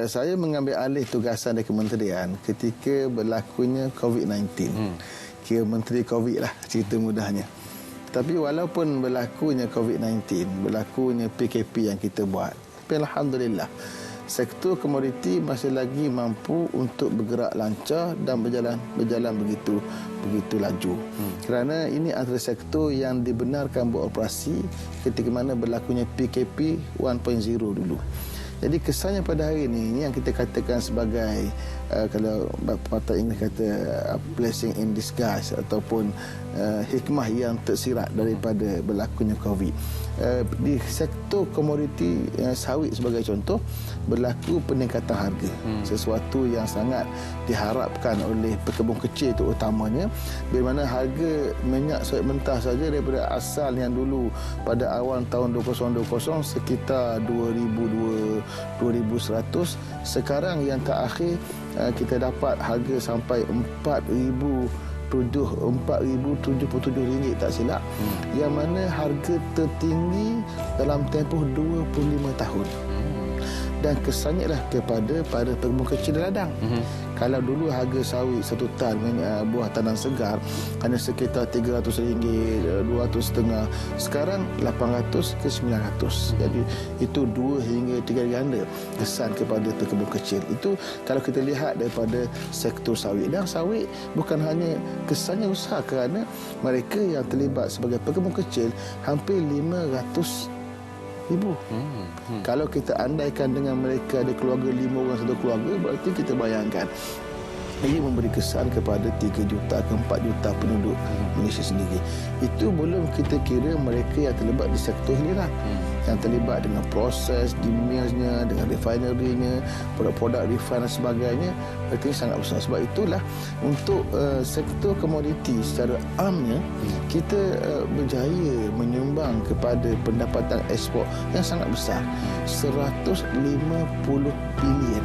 Saya mengambil alih tugasan dari kementerian ketika berlakunya COVID-19. Kira menteri COVID lah, cerita mudahnya. Tapi walaupun berlakunya COVID-19, berlakunya PKP yang kita buat, tapi alhamdulillah, sektor komoditi masih lagi mampu untuk bergerak lancar dan berjalan begitu laju. Kerana ini antara sektor yang dibenarkan beroperasi ketika mana berlakunya PKP 1.0 dulu. Jadi kesannya pada hari ini yang kita katakan sebagai kalau patah Inggeris kata blessing in disguise ataupun hikmah yang tersirat daripada berlakunya COVID. Di sektor komoditi sawit sebagai contoh berlaku peningkatan harga, sesuatu yang sangat diharapkan oleh pekebun kecil terutamanya, di mana harga minyak sawit mentah saja daripada asal yang dulu pada awal tahun 2020 sekitar 2,100, sekarang yang terakhir kita dapat harga sampai RM4,077 tak silap, yang mana harga tertinggi dalam tempoh 25 tahun. Dan kesannya lah kepada para pekebun kecil dan ladang. Kalau dulu harga sawit satu tan buah tanam segar hanya sekitar RM300, RM200.5, sekarang RM800 ke RM900. Jadi itu 2 hingga 3 ganda kesan kepada pekebun kecil. Itu kalau kita lihat daripada sektor sawit. Dan sawit bukan hanya kesannya besar kerana mereka yang terlibat sebagai pekebun kecil hampir 500,000. Kalau kita andaikan dengan mereka ada keluarga 5 orang satu keluarga, berarti kita bayangkan ini memberi kesan kepada 3 juta ke 4 juta penduduk Malaysia sendiri. Itu belum kita kira mereka yang terlibat di sektor hiliran, yang terlibat dengan proses di millsnya, dengan refinery-nya, produk-produk refine dan sebagainya. Berarti sangat besar. Sebab itulah untuk sektor komoditi secara amnya kita berjaya menyumbang kepada pendapatan ekspor yang sangat besar, 150 bilion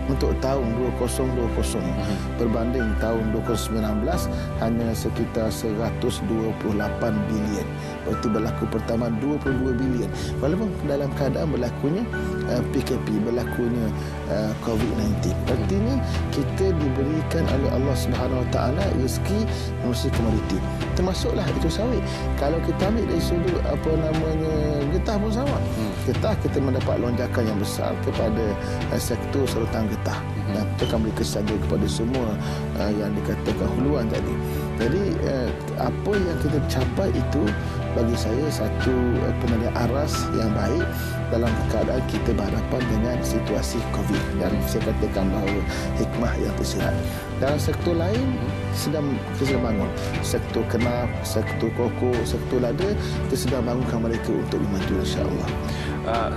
untuk tahun 2020 berbanding tahun 2019 hanya sekitar 128 bilion. Berarti berlaku pertama 22 bilion. Walaupun dalam keadaan berlakunya PKP, berlakunya COVID-19. Artinya kita diberikan oleh Allah Subhanahu Wa Taala rezeki mesti komoditi. Termasuklah itu sawit. Kalau kita ambil dari sudut getah pun sama. Getah kita mendapat lonjakan yang besar kepada sektor serutan getah. Dan itu akan beri kesan kepada semua yang dikatakan huluan tadi. Jadi apa yang kita capai itu bagi saya satu penanda aras yang baik dalam keadaan kita berhadapan dengan situasi COVID. Dan saya katakan bahawa hikmah yang tersirat. Dalam sektor lain kita sedang bangun. Sektor kenaf, sektor kokok, sektor lada, kita sedang bangunkan mereka untuk maju, insya-Allah.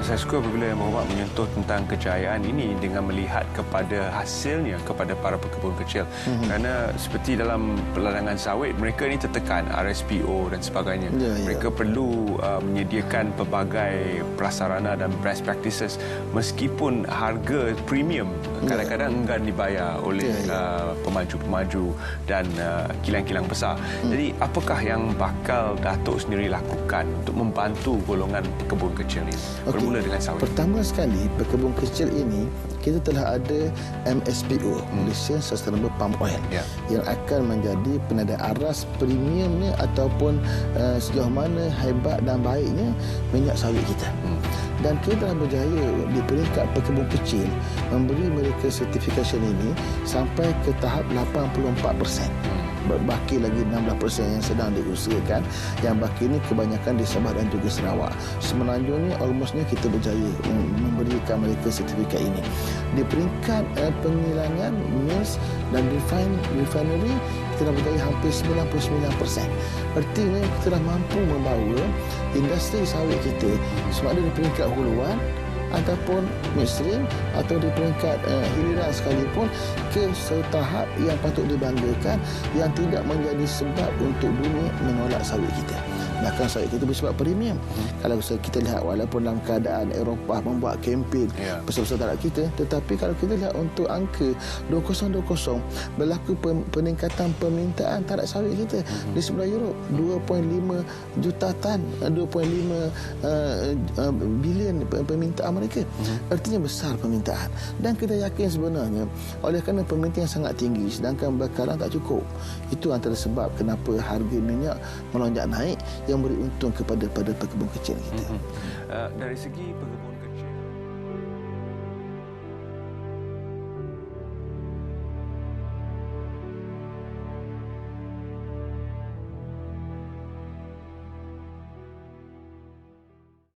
Saya suka apabila Yang Berhormat menyentuh tentang kejayaan ini dengan melihat kepada hasilnya kepada para pekebun kecil. Kerana seperti dalam peladangan sawit, mereka ini tertekan RSPO dan sebagainya. Mereka perlu menyediakan pelbagai prasarana dan best practices meskipun harga premium kadang-kadang enggan dibayar oleh pemaju-pemaju dan kilang-kilang besar. Jadi apakah yang bakal Datuk sendiri lakukan untuk membantu golongan pekebun kecil ini? Bermula dengan sawit. Pertama sekali, pekebun kecil ini kita telah ada MSPO, Malaysia Sustainable Palm Oil, yang akan menjadi penanda aras premiumnya ataupun sejauh mana hebat dan baiknya minyak sawit kita. Dan kita telah berjaya di peringkat pekebun kecil memberi mereka sertifikasi ini sampai ke tahap 84%. Baki lagi 16% yang sedang diusahakan. Yang baki ini kebanyakan di Sabah dan juga Sarawak. Semenanjung ni almostnya kita berjaya memberikan mereka sertifikat ini. Di peringkat pengilangan mills dan refinery kita dah berjaya hampir 99%. Artinya kita dah mampu membawa industri sawit kita sama ada di peringkat huluan ataupun midstream atau di peringkat hiliran sekalipun ke tahap yang patut dibanggakan, yang tidak menjadi sebab untuk dunia menolak sawit kita. Bahkan sawit kita bersifat premium. Kalau kita lihat walaupun dalam keadaan Eropah membuat kempen besar-besar terhadap kita, tetapi kalau kita lihat untuk angka 2020 berlaku peningkatan permintaan terhadap sawit kita di sebelah Europe 2.5 juta tan, 2.5 bilion permintaan mereka. Artinya besar permintaan, dan kita yakin sebenarnya oleh kerana permintaan yang sangat tinggi sedangkan bekalan tak cukup, itu antara sebab kenapa harga minyak melonjak naik yang beri untung kepada pekebun kecil kita. Dari segi pekebun